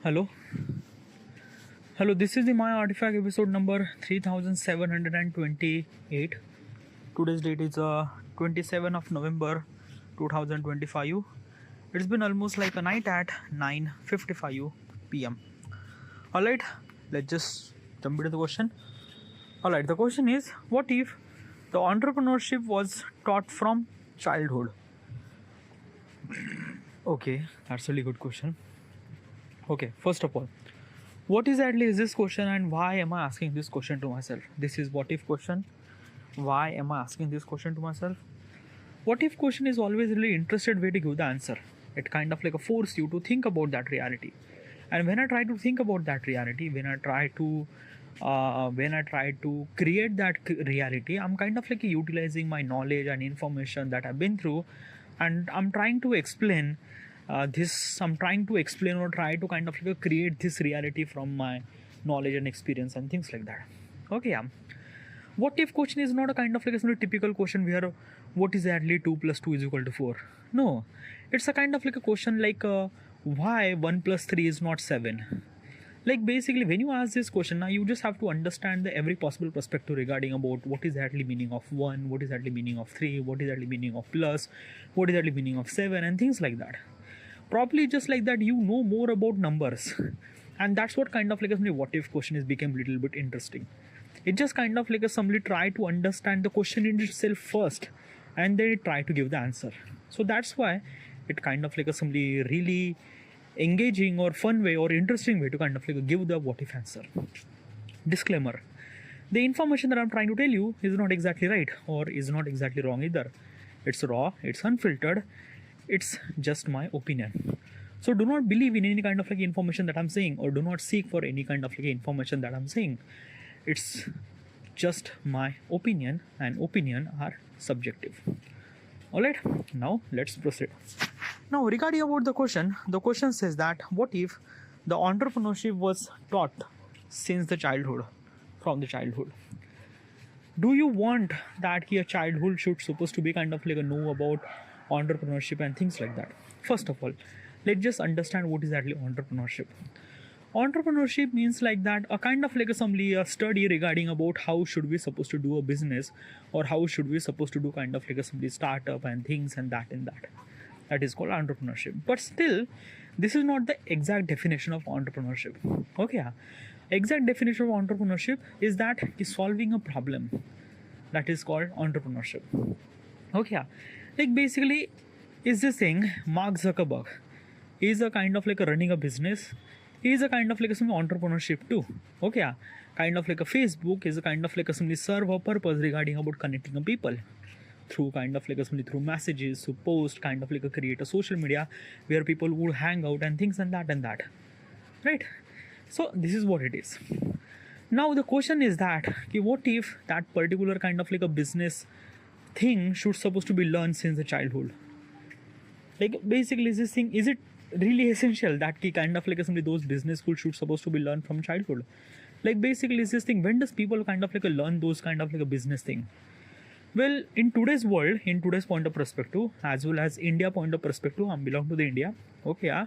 Hello. Hello, this is the My Artifact episode number 3728. Today's date is 27th of November 2025. It's been almost like a night at 9:55 p.m. Alright, let's just jump into the question. Alright, the question is, what if the entrepreneurship was taught from childhood? Okay, that's a really good question. Okay, first of all, what exactly is this question and why am I asking this question to myself? This is what if question. Why am I asking this question to myself? What if question is always really interested way to give the answer. It kind of like a force you to think about that reality. And when I try to think about that reality, when I try to create that reality, I'm kind of like utilizing my knowledge and information that I've been through, and I'm trying to explain I'm trying to explain or try to kind of like create this reality from my knowledge and experience and things like that. Okay, yeah. What if question is not a kind of like a typical question where what is exactly 2 plus 2 is equal to 4? No, it's a kind of like a question like why 1 plus 3 is not 7? Like basically when you ask this question now, you just have to understand the every possible perspective regarding about what is actually meaning of 1, what is actually meaning of 3, what is actually meaning of plus, what is actually meaning of 7 and things like that. Probably just like that you know more about numbers, and that's what kind of like a what if question is became a little bit interesting. It just kind of like a somebody try to understand the question in itself first and then try to give the answer. So that's why it kind of like a somebody really engaging or fun way or interesting way to kind of like give the what if answer. Disclaimer: the information that I'm trying to tell you is not exactly right or is not exactly wrong either. It's raw, it's unfiltered, it's just my opinion. So do not believe in any kind of like information that I'm saying, or do not seek for any kind of like information that I'm saying. It's just my opinion, and opinion are subjective. Alright, now let's proceed. Now regarding about the question says that what if the entrepreneurship was taught since the childhood, from the childhood? Do you want that your childhood should supposed to be kind of like a know about entrepreneurship and things like that? First of all, let's just understand what is actually entrepreneurship. Entrepreneurship means like that a kind of like a study regarding about how should we supposed to do a business, or how should we supposed to do kind of like a startup and things and that. That is called entrepreneurship. But still, this is not the exact definition of entrepreneurship. Okay, exact definition of entrepreneurship is that is solving a problem. That is called entrepreneurship. Okay, like basically is this thing Mark Zuckerberg is a kind of like a running a business. He is a kind of like some entrepreneurship too. Okay, kind of like a Facebook is a kind of like some serve a purpose regarding about connecting a people through kind of like through messages, to post, kind of like a create a social media where people would hang out and things and that, right? So this is what it is. Now the question is that what if that particular kind of like a business thing should supposed to be learned since the childhood? Like basically this thing, is it really essential that kind of like those business schools should supposed to be learned from childhood? Like basically is this thing, when does people kind of like learn those kind of like a business thing? Well, in today's world, in today's point of perspective, as well as India point of perspective, I belong to the India. Okay,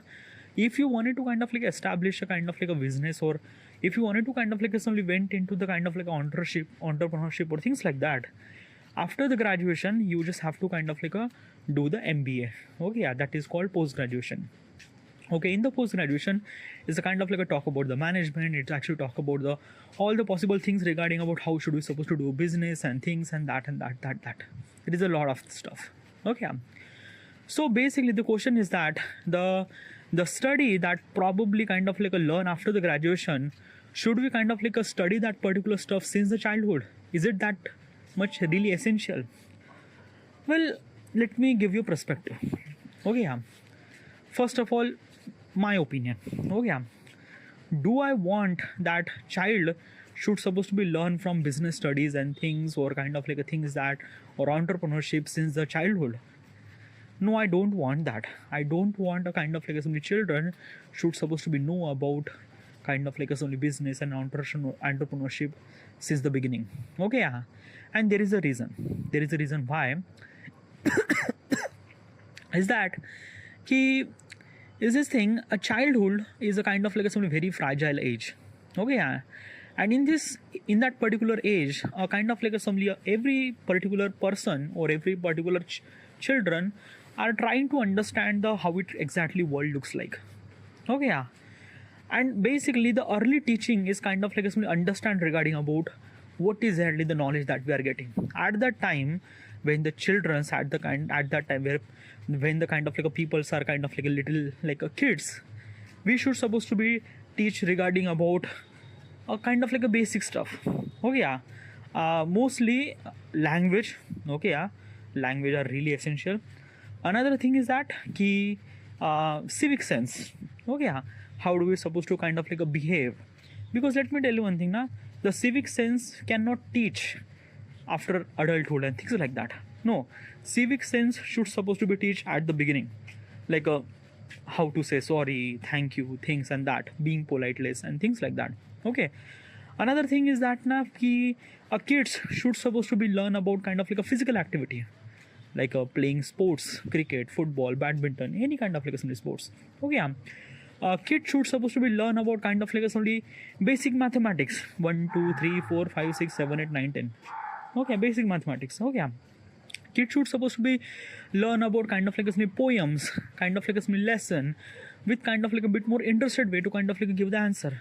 if you wanted to kind of like establish a kind of like a business, or if you wanted to kind of like somebody went into the kind of like entrepreneurship or things like that, after the graduation you just have to kind of like do the MBA. Okay, that is called post graduation. Okay, in the post graduation is a kind of like a talk about the management. It's actually talk about the all the possible things regarding about how should we supposed to do business and things and that. It is a lot of stuff. Okay, so basically the question is that the study that probably kind of like a learn after the graduation, should we kind of like a study that particular stuff since the childhood? Is it that much really essential? Well, let me give you perspective. Okay, first of all, my opinion. Okay, do I want that child should supposed to be learn from business studies and things, or kind of like a things that, or entrepreneurship since the childhood? No, I don't want that. I don't want a kind of like some children should supposed to be know about kind of like a only business and entrepreneurship since the beginning. Okay, and there is a reason. There is a reason why is that is this thing, a childhood is a kind of like a something very fragile age. Okay, yeah. And in that particular age, a kind of like a somebody, every particular person or every particular children are trying to understand the how it exactly world looks like. Okay, yeah. And basically the early teaching is kind of like a somebody understand regarding about what is exactly the knowledge that we are getting at that time, when the children's at that time where when the kind of like a peoples are kind of like a little like a kids, we should supposed to be teach regarding about a kind of like a basic stuff. Okay, yeah. Mostly language. Okay, yeah. Language are really essential. Another thing is that key civic sense. Okay, yeah. How do we supposed to kind of like a behave? Because let me tell you one thing, na, the civic sense cannot teach after adulthood and things like that. No, civic sense should supposed to be teach at the beginning, like how to say sorry, thank you, things and that, being politeless and things like that. Okay. Another thing is that na ki kids should supposed to be learn about kind of like a physical activity, like playing sports, cricket, football, badminton, any kind of like a sports. Okay, yeah. Kids should supposed to be learn about kind of like a only basic mathematics, 1 2 3 4 5 6 7 8 9 10. Okay, basic mathematics. Okay, yeah. Kids should supposed to be learn about kind of like a poems, kind of like a lesson with kind of like a bit more interested way to kind of like give the answer.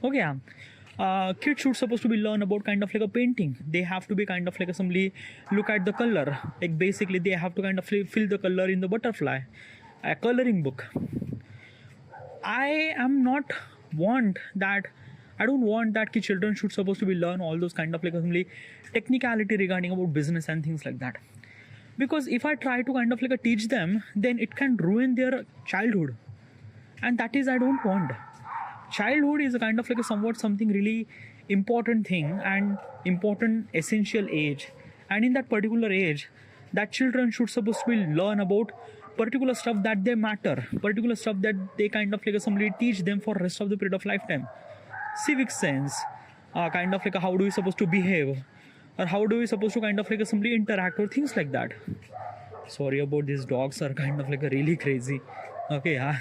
Okay, yeah. Kids should supposed to be learn about kind of like a painting. They have to be kind of like a simply look at the color, like basically they have to kind of fill the color in the butterfly, a coloring book. I am not want that. I don't want that children should supposed to be learn all those kind of like simply technicality regarding about business and things like that. Because if I try to kind of like teach them, then it can ruin their childhood, and that is I don't want. Childhood is a kind of like a somewhat something really important thing and important essential age, and in that particular age, that children should supposed to be learn about particular stuff that they matter, particular stuff that they kind of like somebody teach them for rest of the period of lifetime. Civic sense, kind of like how do we supposed to behave, or how do we supposed to kind of like somebody interact or things like that. Sorry about these dogs are kind of like a really crazy. Okay, yeah.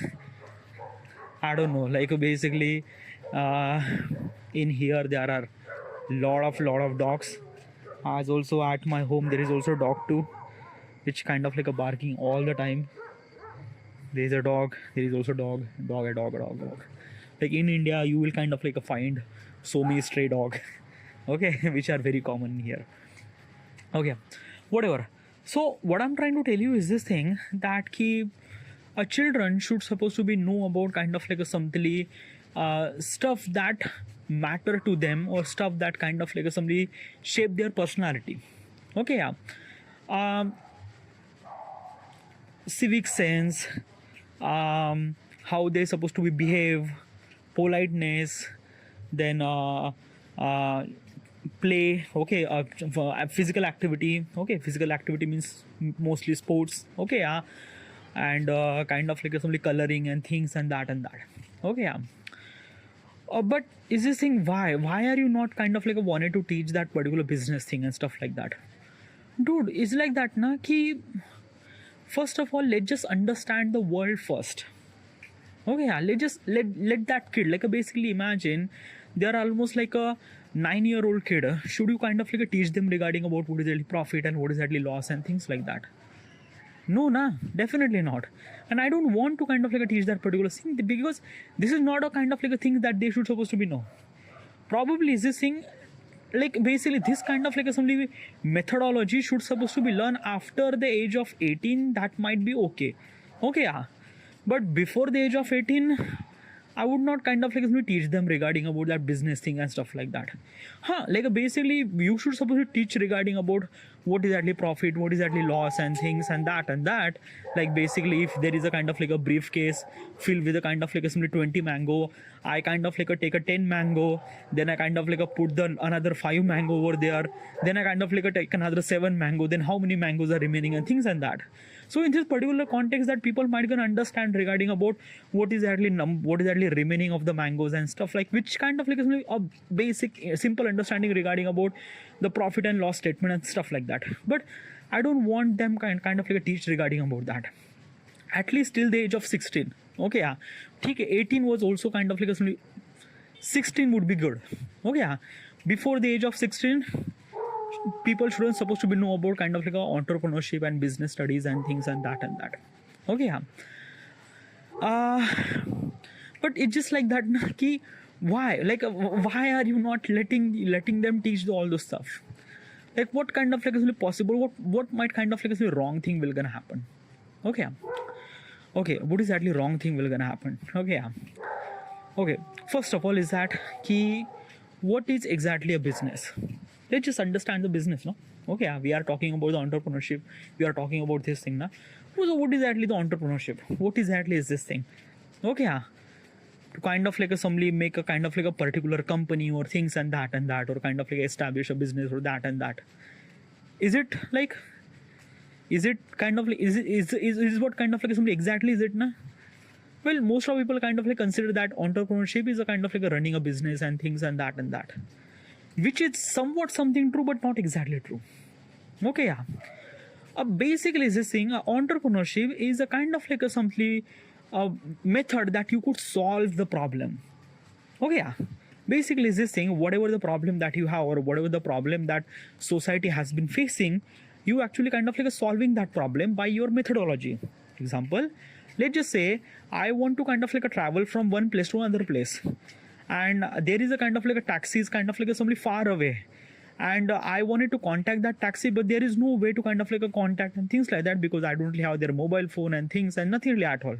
I don't know, like basically in here there are lot of dogs. As also at my home there is also dog too, which kind of like a barking all the time. There is a dog, there is also dog. Like in India you will kind of like find so many stray dog. Okay, which are very common here. Okay, whatever. So what I'm trying to tell you is this thing, that children should supposed to be know about kind of like a something stuff that matter to them, or stuff that kind of like somebody shape their personality. Okay, yeah. Civic sense, how they supposed to be behave, politeness, then play. Okay, physical activity. Okay, physical activity means mostly sports. Okay, yeah. And kind of like some coloring and things and that. Okay, yeah. But is this thing, why are you not kind of like wanted to teach that particular business thing and stuff like that? Dude, it's like that na ki first of all let's just understand the world first. Okay, yeah, let that kid, like basically imagine they are almost like a 9-year-old kid. Should you kind of like teach them regarding about what is really profit and what is really loss and things like that? No, nah, definitely not. And I don't want to kind of like teach that particular thing, because this is not a kind of like a thing that they should supposed to be know. Probably is this thing, like basically this kind of like a some methodology should supposed to be learned after the age of 18. That might be okay. Okay, yeah. But before the age of 18, I would not kind of like teach them regarding about that business thing and stuff like that. Like basically you should supposed to teach regarding about what is actually profit, what is actually loss and things and that. Like basically if there is a kind of like a briefcase filled with a kind of like a simply 20 mango, I kind of like take a 10 mango, then I kind of like put the another 5 mango over there, then I kind of like take another 7 mango, then how many mangoes are remaining and things and that. So in this particular context, that people might gonna understand regarding about what is actually remaining of the mangoes and stuff, like which kind of like a basic simple understanding regarding about the profit and loss statement and stuff like that. But I don't want them kind of like a teach regarding about that, at least till the age of 16. Okay, yeah. ठीक है, 18 was also kind of like a 16 would be good. Okay, yeah. Before the age of 16, people shouldn't supposed to be know about kind of like a entrepreneurship and business studies and things and that and that. Okay, yeah. But it's just like that na, ki why, like why are you not letting them teach all this stuff? Like what kind of like is really possible, what might kind of like is the wrong thing will gonna happen? Okay, okay, what is exactly wrong thing will gonna happen? Okay, okay, first of all is that ki what is exactly a business? Let's just understand the business, no? Okay, we are talking about the entrepreneurship, we are talking about this thing now. So what is exactly the entrepreneurship? What exactly is this thing? Okay, to kind of like a somebody make a kind of like a particular company or things and that, or kind of like establish a business or that and that. Is it like, is it kind of like, is what kind of like somebody exactly is it na? Well, most of people kind of like consider that entrepreneurship is a kind of like a running a business and things and that, which is somewhat something true but not exactly true. Okay, yeah. Basically this thing, entrepreneurship is a kind of like a simply method that you could solve the problem. Okay, yeah. Basically this thing, whatever the problem that you have or whatever the problem that society has been facing, you actually kind of like solving that problem by your methodology. Example, let's just say I want to kind of like travel from one place to another place, and there is a kind of like a taxi is kind of like somebody far away, and I wanted to contact that taxi, but there is no way to kind of like a contact and things like that because I don't really have their mobile phone and things and nothing really at all.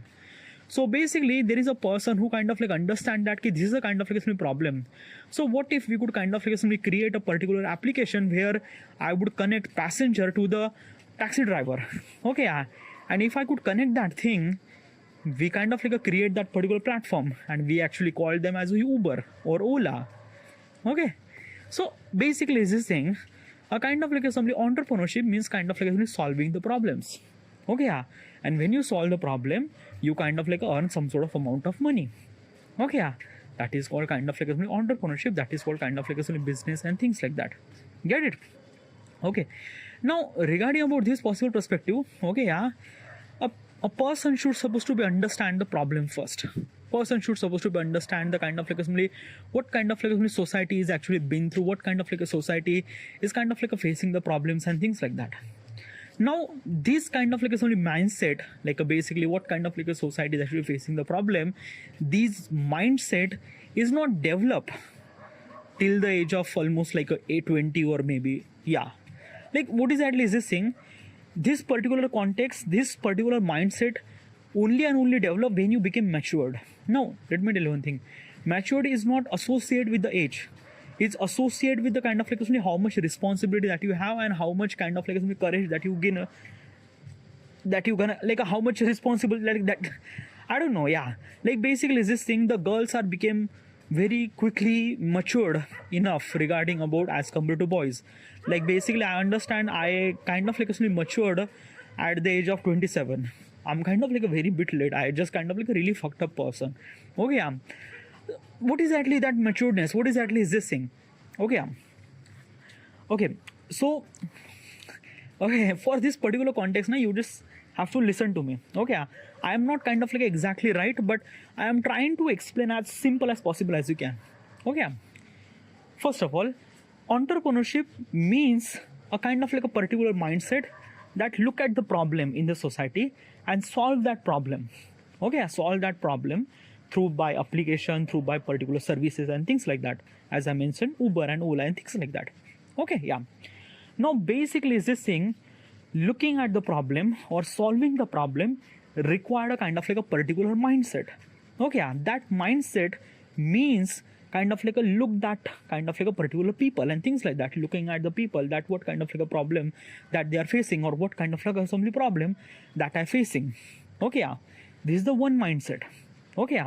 So basically there is a person who kind of like understand that this is a kind of like a problem. So what if we could kind of like create a particular application where I would connect passenger to the taxi driver. Okay, and if I could connect that thing, we kind of like create that particular platform and we actually call them as Uber or Ola. Okay, so basically this thing, a kind of like somebody entrepreneurship means kind of like solving the problems. Okay, and when you solve the problem, you kind of like earn some sort of amount of money. Okay, that is called kind of like entrepreneurship. That is called kind of like a business and things like that. Get it? Okay. Now regarding about this possible perspective, okay, a person should supposed to be understand the problem first. Person should supposed to be understand the kind of like what kind of like society is actually been through, what kind of like a society is kind of like facing the problems and things like that. Now this kind of like a mindset, like basically what kind of like a society is actually facing the problem, this mindset is not developed till the age of almost like a 20 or maybe, like what exactly is this thing? This particular context, this particular mindset only and only develop when you become matured. Now let me tell you one thing, maturity is not associated with the age. It's associated with the kind of like how much responsibility that you have and how much kind of like courage that you gain, that you gonna like how much responsibility like that. I don't know, like basically this thing, the girls are became very quickly matured enough regarding about as compared to boys. Like basically I understand I kind of like matured at the age of 27. I'm kind of like a very bit late. I just kind of like a really fucked up person. Okay, what is exactly that maturedness? What exactly is this thing? Okay, okay, so okay, for this particular context now you just have to listen to me. Okay, I am not kind of like exactly right, but I am trying to explain as simple as possible as you can. Okay, first of all, entrepreneurship means a kind of like a particular mindset that look at the problem in the society and solve that problem. Okay, solve that problem through by application, through by particular services and things like that. As I mentioned, Uber and Ola and things like that. Okay, now basically is this thing, looking at the problem or solving the problem required a kind of like a particular mindset. Okay, that mindset means kind of like a look that kind of like a particular people and things like that, looking at the people that what kind of like a problem that they are facing or what kind of like assembly problem that are facing. Okay, this is the one mindset. Okay,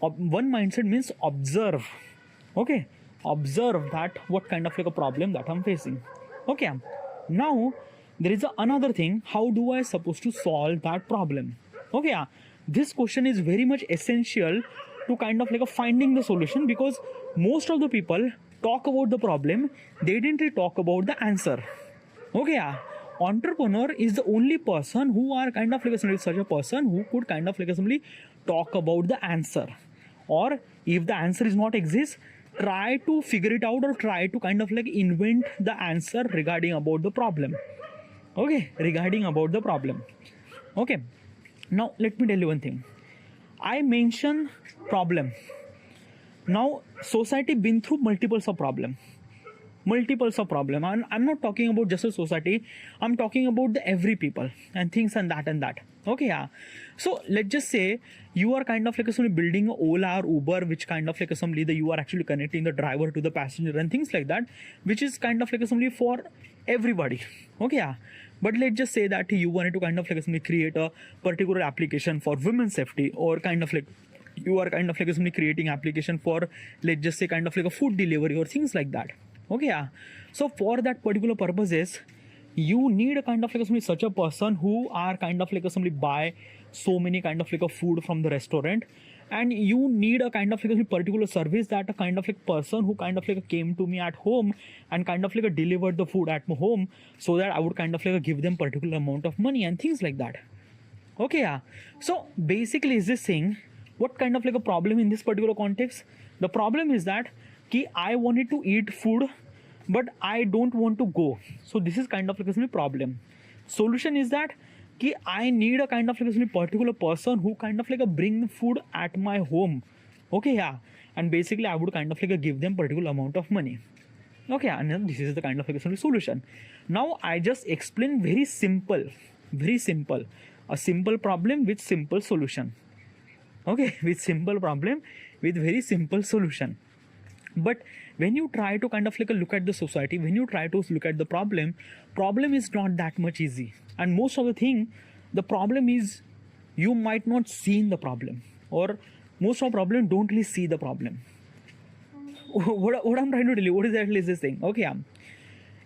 one mindset means observe. Okay, observe that what kind of like a problem that I'm facing. Okay, now there is another thing, how do I supposed to solve that problem? Okay, this question is very much essential to kind of like a finding the solution, because most of the people talk about the problem, they didn't really talk about the answer. Okay, entrepreneur is the only person who are kind of like such a person who could kind of like simply talk about the answer, or if the answer is not exist, try to figure it out or try to kind of like invent the answer regarding about the problem. Okay, regarding about the problem. Okay, now let me tell you one thing. I mention problem. Now society been through multiples of problem, and I'm not talking about just a society, I'm talking about the every people and things and that. Okay, yeah. So let's just say you are kind of like somebody building Ola or Uber, which kind of like somebody that you are actually connecting the driver to the passenger and things like that, which is kind of like somebody for everybody. Okay, yeah. But let's just say that you wanted to kind of like somebody create a particular application for women's safety, or kind of like you are kind of like somebody creating application for, let's just say, kind of like a food delivery or things like that. Okay, yeah. So for that particular purposes, you need a kind of like somebody, such a person who are kind of like somebody buy so many kind of like a food from the restaurant, and you need a kind of like a particular service that a kind of like person who kind of like came to me at home and kind of like delivered the food at my home, so that I would kind of like give them particular amount of money and things like that. Okay, yeah. So basically is this thing, what kind of like a problem in this particular context? The problem is that I wanted to eat food, but I don't want to go. So this is kind of like a problem. Solution is that I need a kind of like a particular person who kind of like bring food at my home. Okay, yeah. And basically I would kind of like give them particular amount of money. Okay, and then this is the kind of like a solution. Now I just explain very simple, a simple problem with simple solution. Okay, with simple problem with very simple solution. But when you try to kind of like look at the society, when you try to look at the problem is not that much easy. And most of the thing, the problem is you might not see the problem, or most of the problem don't really see the problem. What I'm trying to tell you, what exactly is this thing? Okay,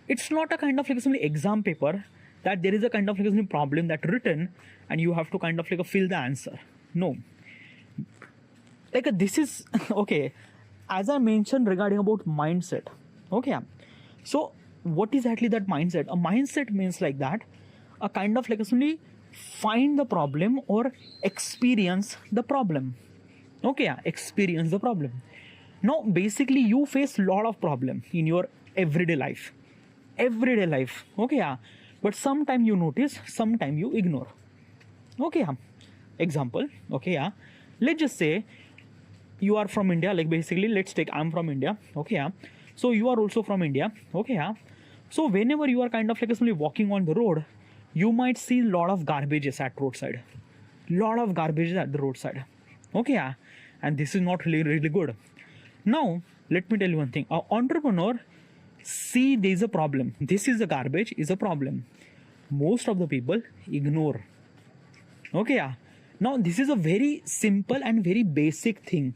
it's not a kind of like some exam paper that there is a kind of like some problem that written and you have to kind of like fill the answer. No, like this is okay. As I mentioned regarding about mindset. Okay, so what is actually that mindset? A mindset means like that, a kind of like simply find the problem or experience the problem. Okay, experience the problem. Now basically you face lot of problem in your everyday life. Okay, but sometime you notice, sometime you ignore. Okay, example. Okay, let's just say you are from India, like basically let's take I'm from India. Okay, so you are also from India. Okay, so whenever you are kind of like simply walking on the road, you might see a lot of garbages at roadside. Okay, and this is not really good. Now let me tell you one thing. An entrepreneur see there is a problem. This is a garbage is a problem. Most of the people ignore. Okay, now this is a very simple and very basic thing,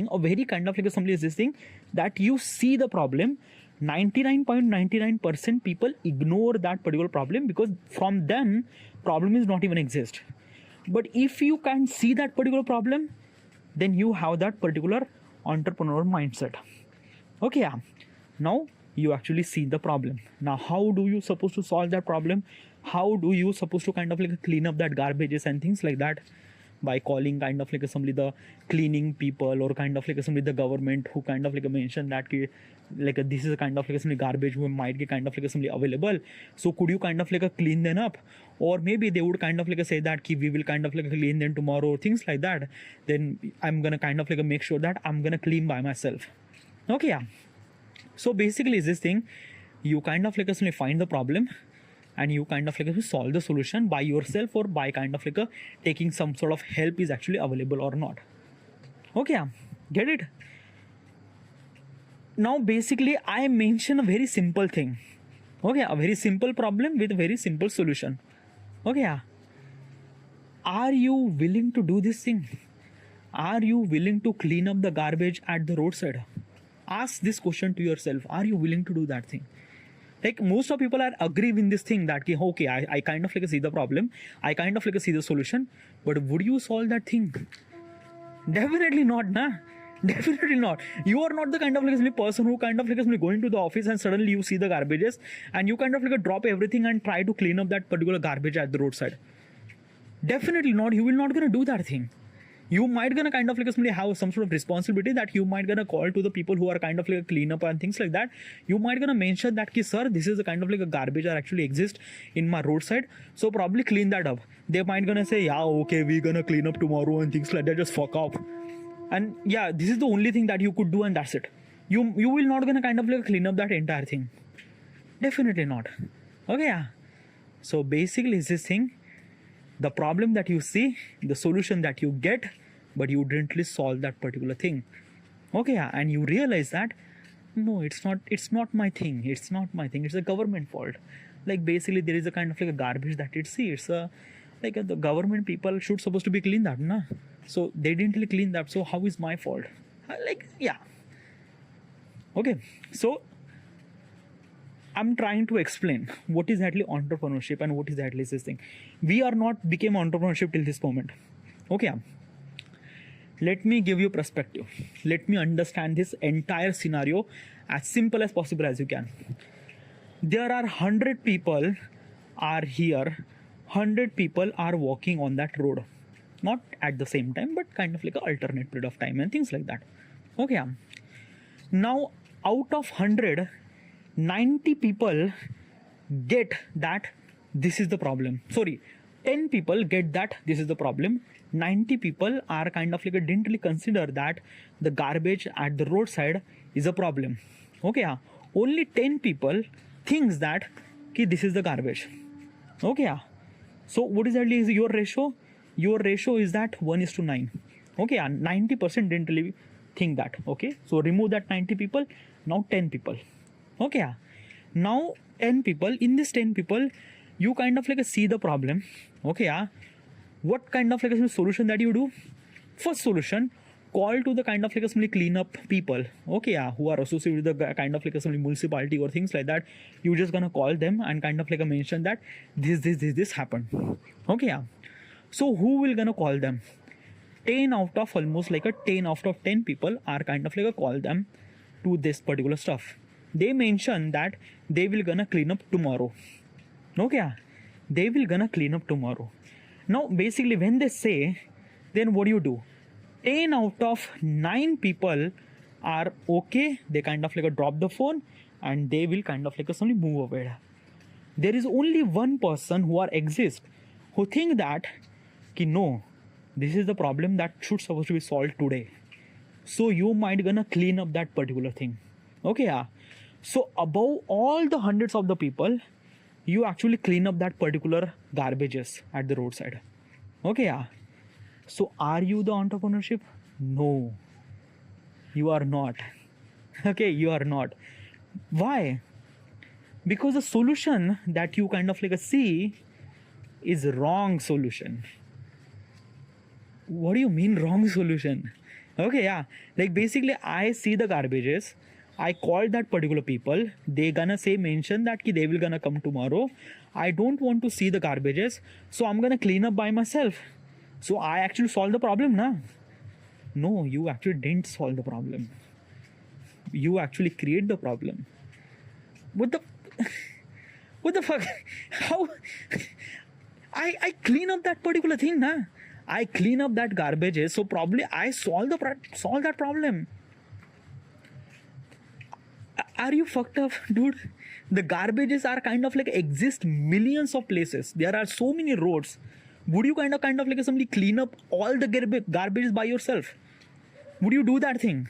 or very kind of like somebody is this thing that you see the problem. 99.99% people ignore that particular problem because from them problem is not even exist. But if you can see that particular problem, then you have that particular entrepreneur mindset. Okay, now you actually see the problem. Now how do you supposed to solve that problem? How do you supposed to kind of like clean up that garbages and things like that? By calling kind of like somebody the cleaning people, or kind of like somebody the government who kind of like mentioned that like this is a kind of like somebody garbage who might get kind of like somebody available, so could you kind of like clean them up? Or maybe they would kind of like say that we will kind of like clean them tomorrow or things like that. Then I'm gonna kind of like make sure that I'm gonna clean by myself. Okay, so basically is this thing, you kind of like find the problem and you kind of like solve the solution by yourself, or by kind of like taking some sort of help is actually available or not. Okay, get it? Now basically I mention a very simple thing. Okay, a very simple problem with a very simple solution. Okay, are you willing to do this thing? Are you willing to clean up the garbage at the roadside? Ask this question to yourself. Are you willing to do that thing? Like most of people are agree with this thing that okay, I kind of like see the problem, I kind of like see the solution, but would you solve that thing? Definitely not, nah. Definitely not. You are not the kind of like person who kind of like going to the office and suddenly you see the garbages and you kind of like drop everything and try to clean up that particular garbage at the roadside. Definitely not. You will not gonna do that thing. You might gonna kind of like have some sort of responsibility that you might gonna call to the people who are kind of like clean up and things like that. You might gonna mention that ki, sir, this is a kind of like a garbage that actually exists in my roadside, so probably clean that up. They might gonna say, yeah, okay, we're gonna clean up tomorrow and things like that. Just fuck off. And yeah, this is the only thing that you could do and that's it. You will not gonna kind of like clean up that entire thing. Definitely not. Okay, yeah. So basically it's this thing, the problem that you see, the solution that you get, but you didn't really solve that particular thing. Okay, yeah. And you realize that no, it's not my thing. It's not my thing. It's a government fault. Like basically there is a kind of like a garbage that it see. It's a like the government people should supposed to be clean that, na? So they didn't really clean that. So how is my fault? Like, yeah. Okay. So I'm trying to explain what is actually entrepreneurship and what is actually this thing. We are not became entrepreneurship till this moment. Okay. Let me give you perspective. Let me understand this entire scenario as simple as possible as you can. There are 100 people are here. 100 people are walking on that road. Not at the same time, but kind of like an alternate period of time and things like that. Okay. Now, out of 100, 90 people get that this is the problem. Sorry, 10 people get that this is the problem. 90 people are kind of like didn't really consider that the garbage at the roadside is a problem. Okay. Only 10 people thinks that this is the garbage. Okay. So what is actually your ratio? Your ratio is that 1:9. Okay, 90% didn't really think that. Okay, so remove that 90 people. Now 10 people. Okay, now 10 people. In this 10 people, you kind of like see the problem. Okay, what kind of like a solution that you do? First solution, call to the kind of like a cleanup people. Okay, who are associated with the kind of like a municipality or things like that. You just gonna call them and kind of like mention that this happened. Okay, so who will gonna call them? 10 out of almost like a 10 out of 10 people are kind of like a call them to this particular stuff. They mention that they will gonna clean up tomorrow. Okay, they will gonna clean up tomorrow. Now basically when they say, then what do? 10 out of 9 people are okay. They kind of like drop the phone and they will kind of like suddenly move away. There is only one person who are exist who think that no, this is the problem that should supposed to be solved today. So you might gonna clean up that particular thing. Okay, so above all the hundreds of the people, you actually clean up that particular garbages at the roadside. Okay, so are you the entrepreneurship? No, you are not. Okay, you are not. Why? Because the solution that you kind of like see is wrong solution. What do you mean wrong solution? Okay, like basically I see the garbages, I called that particular people, they gonna say mention that they will gonna come tomorrow. I don't want to see the garbages, so I'm gonna clean up by myself. So I actually solved the problem, na? No, you actually didn't solve the problem. You actually create the problem. What the fuck? How? I clean up that particular thing, na? I clean up that garbages, so probably I solve that problem. Are you fucked up, dude? The garbages are kind of like exist millions of places. There are so many roads. Would you kind of like somebody clean up all the garbages by yourself? Would you do that thing?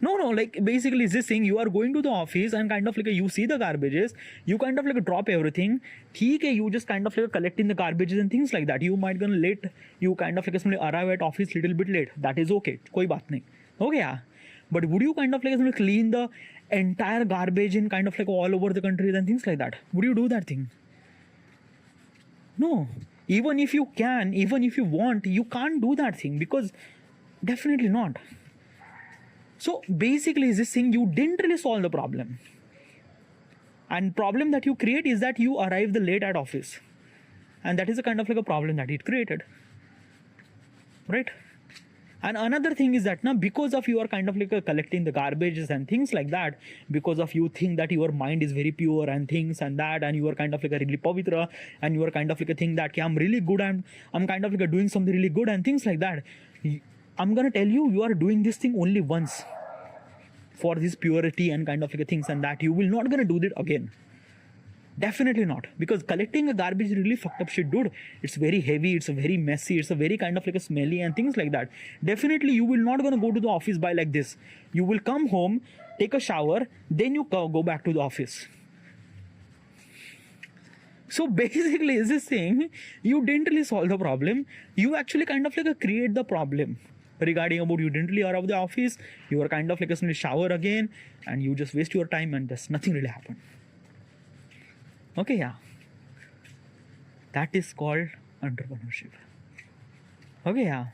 No, like basically this thing, you are going to the office and kind of like you see the garbages, you kind of like drop everything. Okay, you just kind of like collecting the garbages and things like that. You might gonna late, you kind of like arrive at office little bit late. That is okay. Koi baat nahi. Okay, but would you kind of like clean the entire garbage in kind of like all over the country and things like that? Would you do that thing? No. Even if you can, even if you want, you can't do that thing because definitely not. So basically this thing, you didn't really solve the problem. And problem that you create is that you arrive late at office. And that is a kind of like a problem that it created. Right? And another thing is that now, because of you are kind of like collecting the garbages and things like that, because of you think that your mind is very pure and things and that, and you are kind of like a really pavitra, and you are kind of like a thing that I'm really good and I'm kind of like doing something really good and things like that. I'm gonna tell you, you are doing this thing only once for this purity and kind of like a things and that. You will not gonna do that again. Definitely not, because collecting a garbage is really fucked up shit, dude. It's very heavy, it's very messy, it's a very kind of like a smelly and things like that. Definitely you will not gonna go to the office by like this. You will come home, take a shower, then you go back to the office. So basically is this thing, you didn't really solve the problem, you actually kind of like create the problem regarding about you didn't really arrive at the office, you are kind of like a shower again, and you just waste your time and there's nothing really happened. Okay, yeah. That is called entrepreneurship. Okay, yeah.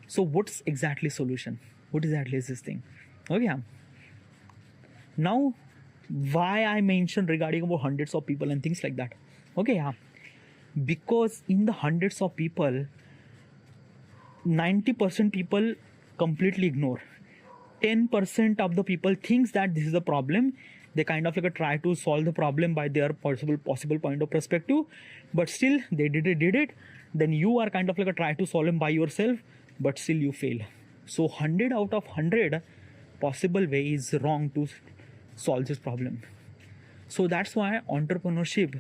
So what's exactly solution? What exactly is this thing? Okay, yeah. Now, why I mentioned regarding about hundreds of people and things like that. Okay, yeah. Because in the hundreds of people, 90% people completely ignore. 10% of the people thinks that this is a problem. They kind of like try to solve the problem by their possible point of perspective, but still they did it. Then you are kind of like try to solve them by yourself, but still you fail. So 100 out of 100 possible way is wrong to solve this problem. So that's why entrepreneurship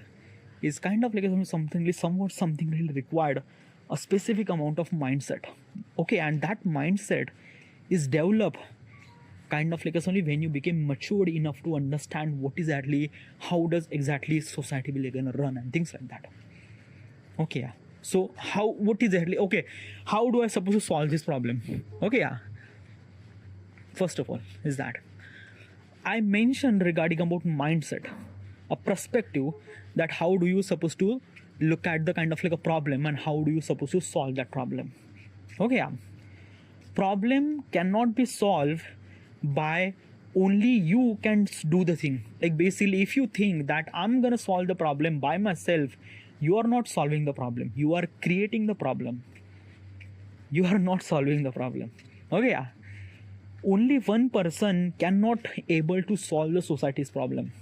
is kind of like something really required a specific amount of mindset. Okay, and that mindset is developed kind of like only when you became matured enough to understand what is exactly, how does exactly society will gonna run and things like that. Okay, yeah. So what is exactly, okay, how do I supposed to solve this problem? Okay, yeah. First of all is that I mentioned regarding about mindset, a perspective, that how do you supposed to look at the kind of like a problem and how do you supposed to solve that problem. Okay, yeah. Problem cannot be solved by only you can do the thing. Like basically, if you think that I'm gonna solve the problem by myself, you are not solving the problem, you are creating the problem, you are not solving the problem. Okay, yeah. Only one person cannot able to solve the society's problem.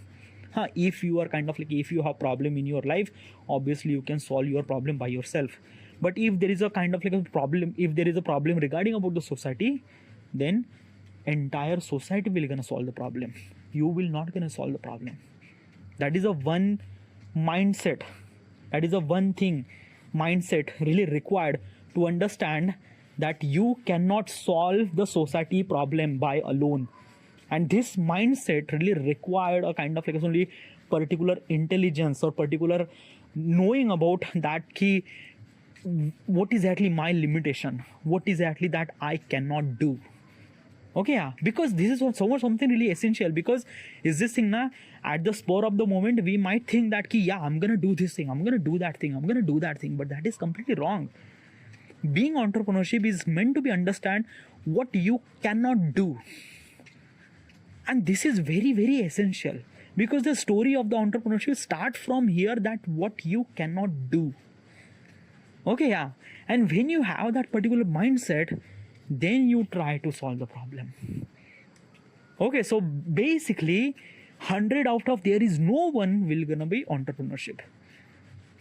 If you are kind of like, if you have problem in your life, obviously you can solve your problem by yourself. But if there is a kind of like a problem, if there is a problem regarding about the society, then entire society will gonna solve the problem. You will not gonna solve the problem. That is a one mindset. That is a one thing, mindset really required to understand that you cannot solve the society problem by alone. And this mindset really required a kind of like only particular intelligence or particular knowing about that key, what is exactly my limitation, what is exactly that I cannot do. Okay, yeah, because this is something really essential. Because is this thing na, at the spur of the moment we might think that yeah, I'm gonna do this thing, I'm gonna do that thing, I'm gonna do that thing, but that is completely wrong. Being entrepreneurship is meant to be understand what you cannot do, and this is very, very essential, because the story of the entrepreneurship starts from here, that what you cannot do. Okay, yeah. And when you have that particular mindset, then you try to solve the problem. Okay, so basically 100 out of there is no one will gonna be entrepreneurship.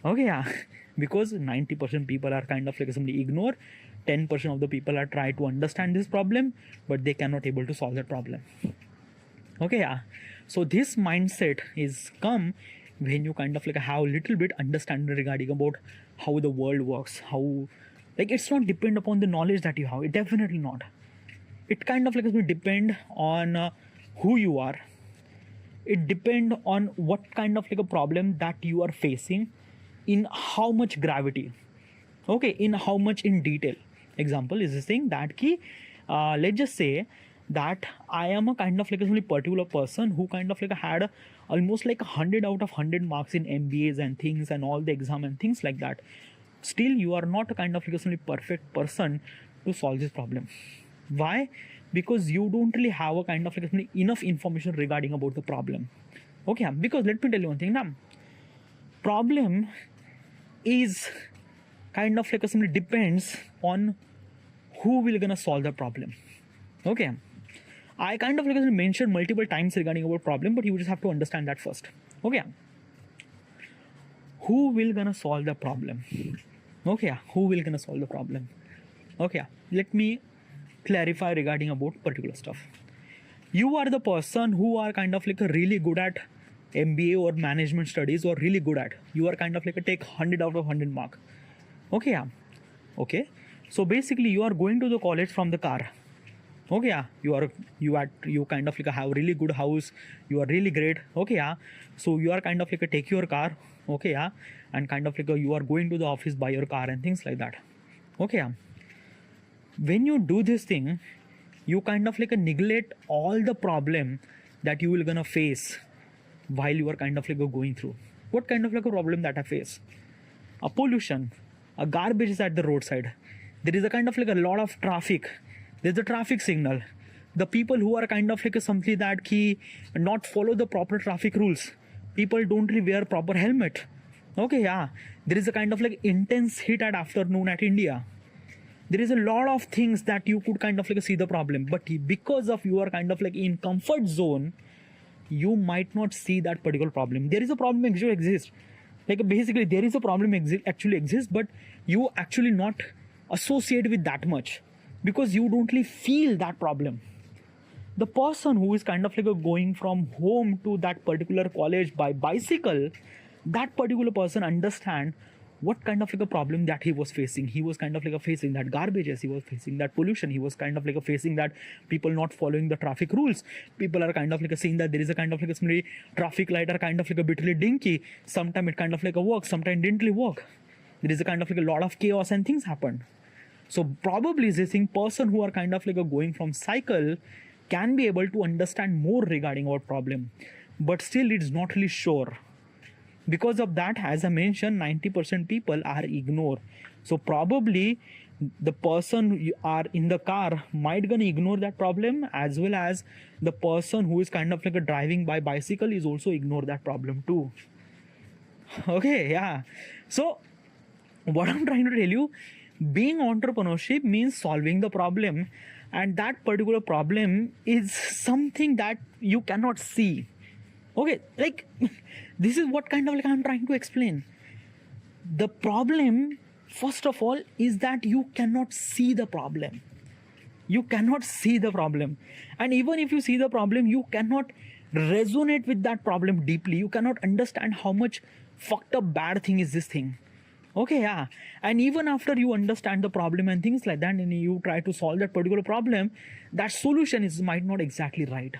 Okay, yeah. Because 90% people are kind of like somebody ignore, 10% of the people are try to understand this problem, but they cannot able to solve that problem. Okay, yeah. So this mindset is come when you kind of like have a little bit understanding regarding about how the world works, how, like, it's not depend upon the knowledge that you have. It definitely not. It kind of like will depend on who you are. It depend on what kind of like a problem that you are facing, in how much gravity. Okay, in how much in detail. Example is this thing that let's just say that I am a kind of like a really particular person who kind of like had almost like 100 out of 100 marks in MBAs and things and all the exam and things like that. Still, you are not a kind of like a really perfect person to solve this problem. Why? Because you don't really have a kind of like enough information regarding about the problem. Okay, because let me tell you one thing now. Problem is kind of like a simply depends on who will gonna solve the problem. Okay, I kind of like mentioned multiple times regarding about problem, but you just have to understand that first. Okay, who will gonna solve the problem? Okay, who will gonna solve the problem? Okay, let me clarify regarding about particular stuff. You are the person who are kind of like a really good at MBA or management studies, or really good at, you are kind of like a take 100 out of 100 mark. Okay, yeah. Okay, so basically you are going to the college from the car. Okay, yeah, you kind of like have a really good house, you are really great. Okay, yeah, so you are kind of like take your car. Okay, yeah, and kind of like you are going to the office by your car and things like that. Okay, yeah, when you do this thing, you kind of like neglect all the problem that you will gonna face while you are kind of like going through. What kind of like a problem that I face? A pollution, a garbage is at the roadside, there is a kind of like a lot of traffic, there's a traffic signal, the people who are kind of like something that key not follow the proper traffic rules, people don't really wear proper helmet. Okay, yeah, there is a kind of like intense heat at afternoon at India. There is a lot of things that you could kind of like see the problem, but because of you are kind of like in comfort zone, you might not see that particular problem. There is a problem actually exists, like basically there is a problem actually exists, but you actually not associate with that much because you don't really feel that problem. The person who is kind of like going from home to that particular college by bicycle, that particular person understand what kind of like a problem that he was facing. He was kind of like facing that garbages, he was facing that pollution, he was kind of like facing that people not following the traffic rules. People are kind of like saying that there is a kind of like a traffic light are kind of like a bit really dinky, sometimes it kind of like a work, sometimes didn't really work. There is a kind of like a lot of chaos and things happen. So probably this thing, person who are kind of like going from cycle can be able to understand more regarding our problem, but still it's not really sure. Because of that, as I mentioned, 90% people are ignored. So probably the person you are in the car might gonna ignore that problem, as well as the person who is kind of like a driving by bicycle is also ignore that problem too. Okay, yeah. So what I'm trying to tell you, being entrepreneurship means solving the problem, and that particular problem is something that you cannot see. Okay, like this is what kind of like I'm trying to explain. The problem, first of all, is that you cannot see the problem. You cannot see the problem, and even if you see the problem, you cannot resonate with that problem deeply. You cannot understand how much fucked up bad thing is this thing. Okay, yeah, and even after you understand the problem and things like that, and you try to solve that particular problem, that solution is might not exactly right.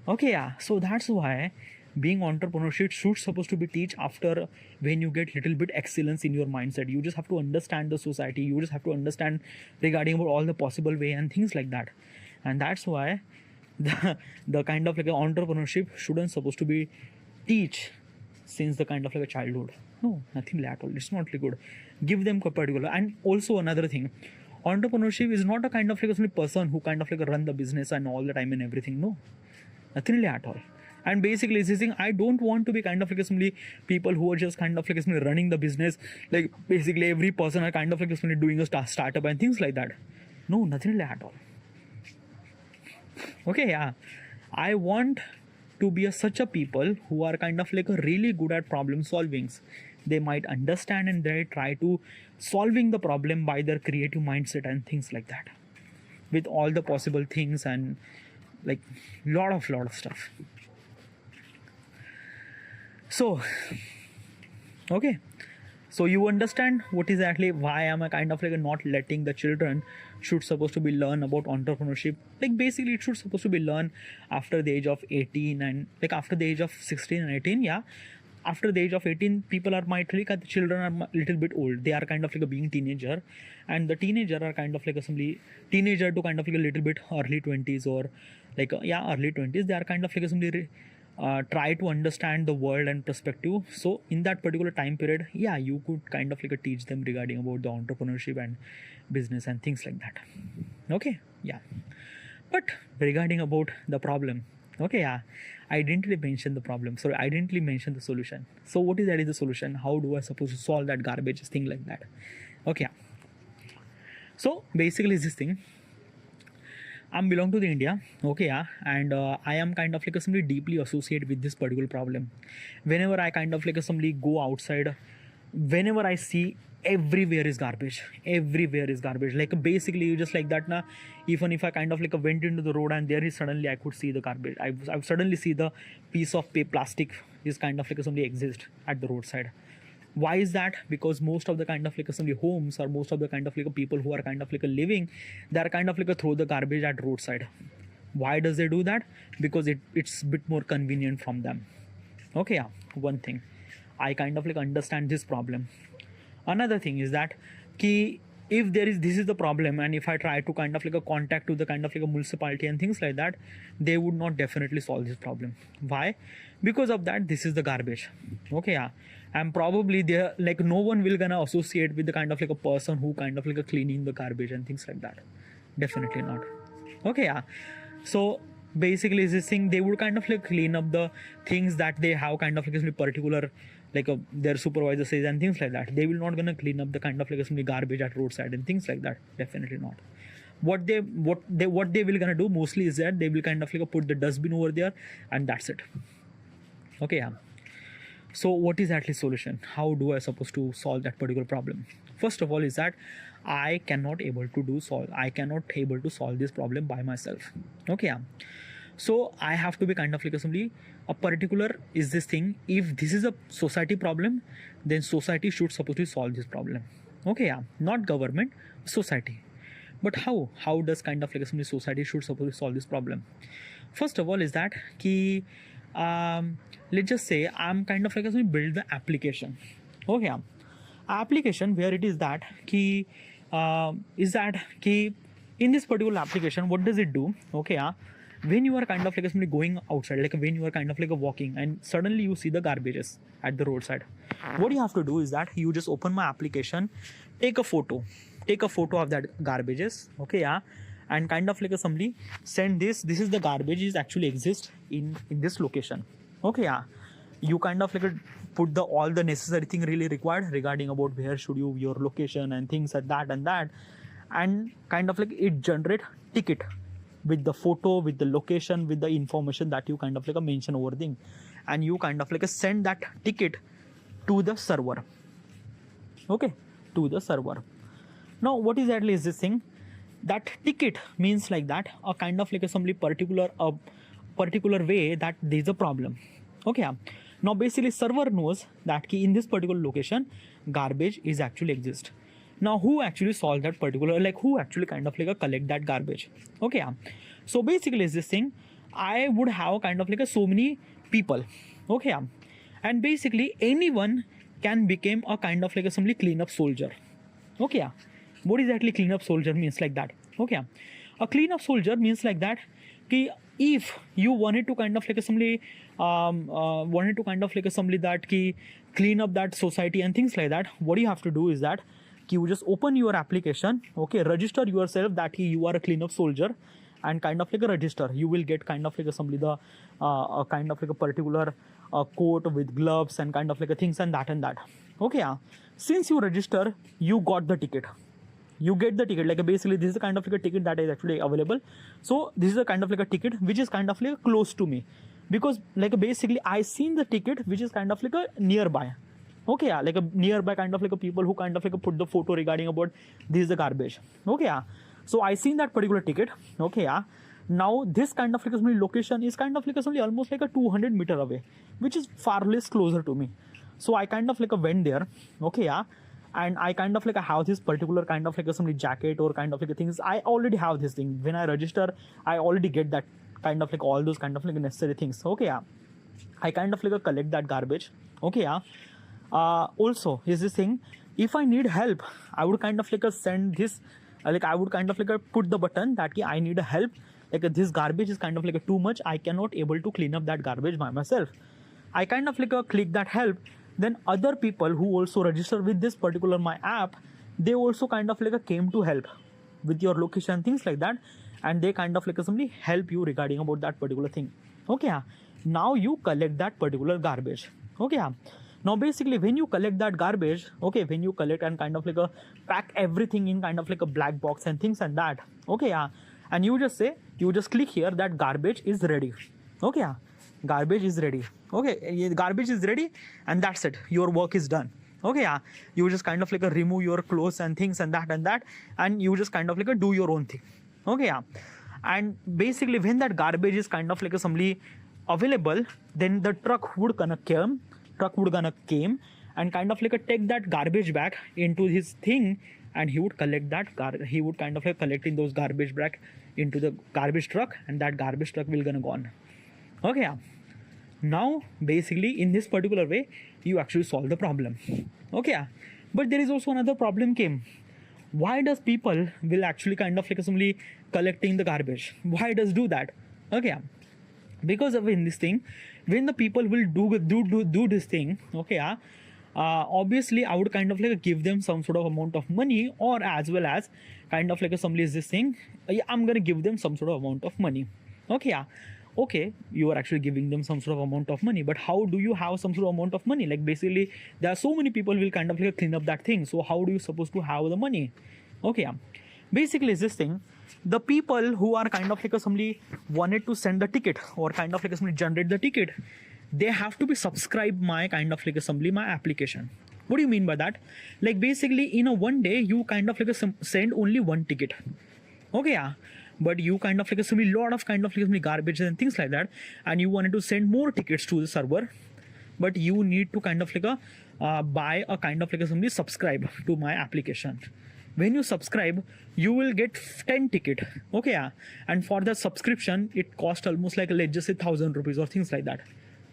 Okay, yeah, so that's why being entrepreneurship should supposed to be teach after when you get little bit excellence in your mindset. You just have to understand the society, you just have to understand regarding about all the possible way and things like that. And that's why the kind of like entrepreneurship shouldn't supposed to be teach since the kind of like a childhood. No, nothing at all, it's not really good. Give them particular. And also another thing, entrepreneurship is not a kind of like a person who kind of like run the business and all the time and everything. No, nothing really at all. And basically this thing, I don't want to be kind of like somebody people who are just kind of like running the business, like basically every person are kind of like doing a startup and things like that. No, nothing really at all. Okay, yeah, I want to be such a people who are kind of like a really good at problem solvings. They might understand and they try to solving the problem by their creative mindset and things like that, with all the possible things and like lot of stuff. So okay, so you understand what is actually why am I kind of like not letting the children should supposed to be learn about entrepreneurship. Like basically it should supposed to be learn after the age of 18 and like after the age of 16 and 18. Yeah, after the age of 18 people are might like the children are a little bit old, they are kind of like a being teenager, and the teenager are kind of like a simply teenager to kind of like a little bit early 20s or like early 20s. They are kind of like a simply try to understand the world and perspective. So in that particular time period, yeah, you could kind of like teach them regarding about the entrepreneurship and business and things like that. Okay, yeah. But regarding about the problem, okay, yeah, I didn't really mention the problem, sorry, I didn't really mention the solution. So what is the solution? How do I suppose to solve that garbage thing like that? Okay, yeah. So basically this thing, I'm belong to the India, okay, yeah, and I am kind of like somebody deeply associated with this particular problem. Whenever I kind of like somebody go outside, whenever I see everywhere is garbage, everywhere is garbage. Like basically, you just like that, na. Even if I kind of like went into the road and there is suddenly I could see the garbage. I suddenly see the piece of plastic is kind of like somebody exist at the roadside. Why is that? Because most of the kind of like some homes or most of the kind of like people who are kind of like living, they are kind of like throw the garbage at roadside. Why does they do that? Because it's a bit more convenient from them. Okay, yeah, one thing I kind of like understand this problem. Another thing is that ki if there is this is the problem, and if I try to kind of like a contact to the kind of like a municipality and things like that, they would not definitely solve this problem. Why? Because of that, this is the garbage. Okay, yeah, and probably there like no one will gonna associate with the kind of like a person who kind of like a cleaning the garbage and things like that. Definitely not. Okay, yeah. So basically this thing, they would kind of like clean up the things that they have kind of like a particular like their supervisor says and things like that. They will not gonna clean up the kind of like some garbage at roadside and things like that. Definitely not. What they will gonna do mostly is that they will kind of like put the dustbin over there and that's it. Okay, yeah. So what is actually solution? How do I supposed to solve that particular problem? First of all is that I cannot able to solve this problem by myself. Okay, yeah. So I have to be kind of like somebody a particular is this thing. If this is a society problem, then society should supposed to solve this problem. Okay, yeah, not government, society. But how does kind of like somebody society should supposed to solve this problem? First of all is that ki let's just say I'm kind of like somebody build the application. Okay, yeah. Application where it is that ki in this particular application, what does it do? Okay, yeah. When you are kind of like somebody going outside, like when you are kind of like walking and suddenly you see the garbages at the roadside, what you have to do is that you just open my application, take a photo of that garbages. Okay, yeah, and kind of like somebody send this is the garbage is actually exist in this location. Okay, yeah, you kind of like put the all the necessary thing really required regarding about where should you your location and things like that and kind of like it generate ticket with the photo, with the location, with the information that you kind of like mention over thing, and you kind of like send that ticket to the server. Okay, to the server. Now what exactly is this thing? That ticket means like that a kind of like some particular way that there is a problem. Okay, now basically server knows that key in this particular location garbage is actually exist. Now who actually solve that particular, like who actually kind of like collect that garbage? Okay, so basically is this thing, I would have kind of like so many people. Okay, and basically anyone can become a kind of like somebody cleanup soldier. Okay, what exactly cleanup soldier means like that? Okay, a cleanup soldier means like that ki if you wanted to kind of like somebody that ki clean up that society and things like that, what you have to do is that you just open your application. Okay, register yourself that you are a cleanup soldier and kind of like a register. You will get kind of like somebody the kind of like a particular coat with gloves and kind of like a things and that. Okay, since you register, you got the ticket. You get the ticket, like basically this is the kind of like a ticket that is actually available. So this is a kind of like a ticket which is kind of like close to me, because like basically I seen the ticket which is kind of like a nearby. Okay, like a nearby kind of like a people who kind of like put the photo regarding about this is the garbage. Okay, so I seen that particular ticket. Okay, now this kind of like a location is kind of like a almost like a 200 meter away, which is far less closer to me. So I kind of like went there. Okay, and I kind of like have this particular kind of like some jacket or kind of like things. I already have this thing. When I register, I already get that kind of like all those kind of like necessary things. Okay, I kind of like collect that garbage. Okay, also here's this thing, if I need help, I would kind of like send this, like I would kind of like put the button that I need a help, like this garbage is kind of like too much, I cannot able to clean up that garbage by myself. I kind of like click that help, then other people who also register with this particular my app, they also kind of like came to help with your location, things like that, and they kind of like somebody help you regarding about that particular thing. Okay, now you collect that particular garbage. Okay, Now basically when you collect that garbage, okay, when you collect and kind of like a pack everything in kind of like a black box and things like that, okay, yeah, and you just say, you just click here that garbage is ready, okay, yeah, garbage is ready, okay, garbage is ready, and that's it, your work is done, okay, yeah, you just kind of like remove your clothes and things and that, and you just kind of like do your own thing, okay, yeah. And basically when that garbage is kind of like somebody available, then the truck would gonna came and kind of like take that garbage bag into his thing, and he would collect that he would kind of like collecting those garbage bag into the garbage truck, and that garbage truck will gonna gone, okay, yeah. Now basically in this particular way you actually solve the problem, okay, yeah. But there is also another problem came. Why does people will actually kind of like simply collecting the garbage? Why does do that, okay, yeah. Because of in this thing, when the people will do this thing, okay, yeah, obviously I would kind of like give them some sort of amount of money, or as well as kind of like somebody is this thing, I'm gonna give them some sort of amount of money, okay, yeah. Okay, you are actually giving them some sort of amount of money, but how do you have some sort of amount of money? Like basically there are so many people will kind of like clean up that thing, so how do you supposed to have the money, okay, yeah. Basically is this thing, the people who are kind of like somebody wanted to send the ticket or kind of like somebody generate the ticket, they have to be subscribe my kind of like somebody my application. What do you mean by that? Like basically in a one day you kind of like send only one ticket, okay, yeah. But you kind of like a lot of kind of like garbage and things like that, and you wanted to send more tickets to the server, but you need to kind of like buy a kind of like somebody subscribe to my application. When you subscribe you will get 10 ticket, okay, yeah. And for the subscription it cost almost like let's just say 1,000 rupees or things like that,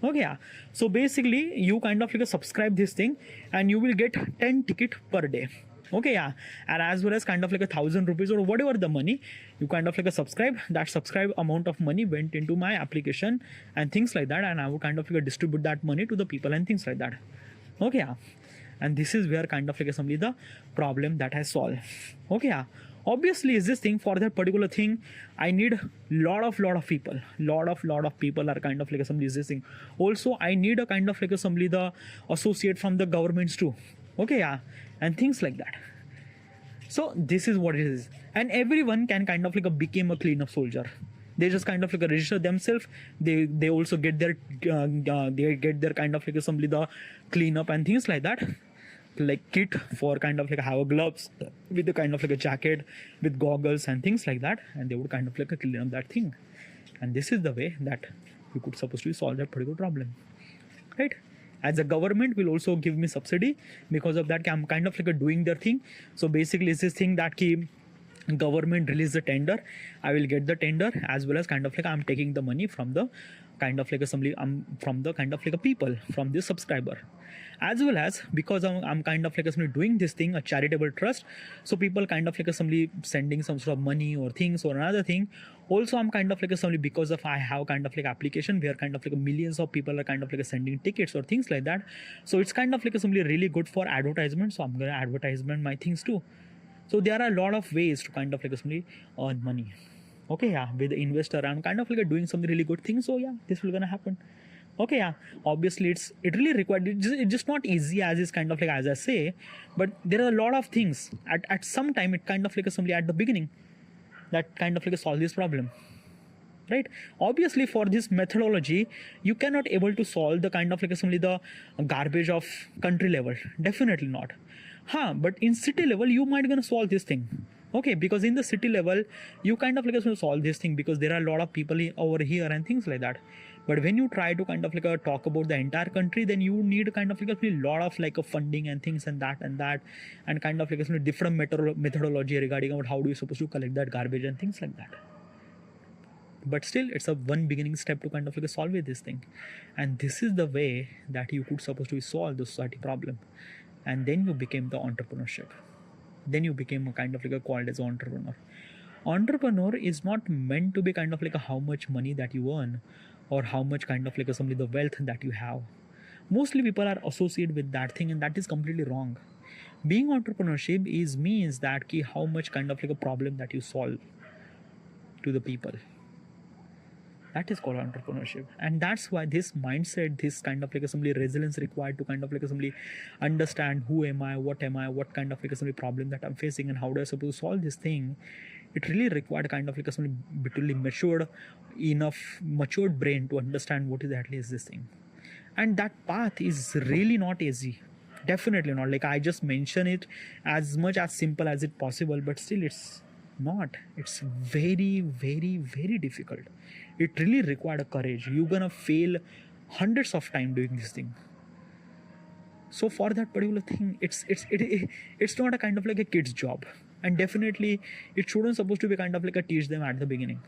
okay, yeah. So basically you kind of like subscribe this thing and you will get 10 ticket per day, okay, yeah. And as well as kind of like 1,000 rupees or whatever the money you kind of like a subscribe, that subscribe amount of money went into my application and things like that, and I would kind of like distribute that money to the people and things like that, okay, yeah. And this is where kind of like simply the problem that I solve, okay, yeah. Obviously is this thing, for that particular thing I need lot of people, lot of people are kind of like somebody is this thing. Also I need a kind of like somebody the associate from the governments too, okay, yeah, and things like that. So this is what it is, and everyone can kind of like become a cleanup soldier. They just kind of like register themselves. They also get their they get their kind of like somebody the cleanup and things like that, like kit for kind of like have gloves with the kind of like a jacket with goggles and things like that, and they would kind of like clean up that thing. And this is the way that you could supposed to solve that particular problem, right? As a government will also give me subsidy, because of that I'm kind of like doing their thing. So basically it's this thing that government release the tender, I will get the tender, as well as kind of like I'm taking the money from the kind of like assembly from the kind of like a people from this subscriber, as well as because I'm kind of like assembly doing this thing, a charitable trust. So people kind of like assembly sending some sort of money or things or another thing. Also I'm kind of like assembly because of I have kind of like application where kind of like millions of people are kind of like sending tickets or things like that. So it's kind of like assembly really good for advertisement. So I'm gonna advertisement my things too. So there are a lot of ways to kind of like simply earn money, okay, yeah. With the investor I'm kind of like doing something really good thing, so yeah, this will gonna happen, okay, yeah. Obviously it really required, it's just not easy as is kind of like as I say, but there are a lot of things at some time it kind of like simply at the beginning that kind of like solve this problem, right? Obviously for this methodology you cannot able to solve the kind of like simply the garbage of country level, definitely not, but in city level you might gonna solve this thing, okay, because in the city level you kind of like solve this thing because there are a lot of people over here and things like that. But when you try to kind of like talk about the entire country, then you need kind of like a lot of like a funding and things and that and kind of like a different methodology regarding about how do you supposed to collect that garbage and things like that. But still it's a one beginning step to kind of like solve this thing, and this is the way that you could supposed to solve the society problem. And then you became the entrepreneurship, then you became a kind of like a called as entrepreneur. Entrepreneur is not meant to be kind of like a how much money that you earn or how much kind of like a simply the wealth that you have. Mostly people are associated with that thing, and that is completely wrong. Being entrepreneurship is means that how much kind of like a problem that you solve to the people. That is called entrepreneurship. And that's why this mindset, this kind of like assembly resilience required to kind of like assembly understand who am I, what kind of like assembly problem that I'm facing, and how do I supposed to solve this thing. It really required kind of like assembly bitterly matured brain to understand what exactly is this thing. And that path is really not easy. Definitely not. Like I just mention it as much as simple as it possible, but still it's not. It's very, very, very difficult. It really required a courage. You're gonna fail hundreds of times doing this thing. So for that particular thing, it's not a kind of like a kid's job. And definitely it shouldn't supposed to be kind of like a teach them at the beginning.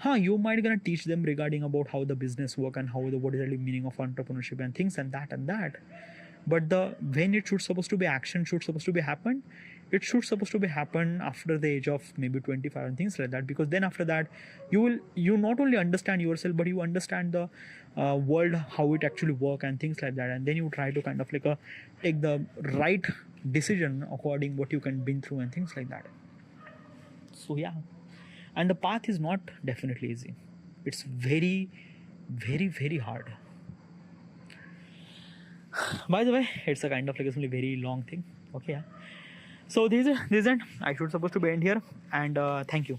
You might gonna teach them regarding about how the business work and how the what is the meaning of entrepreneurship and things and that. But the when it should supposed to be action should supposed to be happen, it should supposed to be happen after the age of maybe 25 and things like that, because then after that you not only understand yourself, but you understand the world, how it actually work and things like that, and then you try to kind of like take the right decision according what you can been through and things like that. So yeah, and the path is not definitely easy. It's very, very, very hard. By the way, it's a kind of like a very long thing. Okay, yeah. So this is it. I should supposed to be end here, and thank you.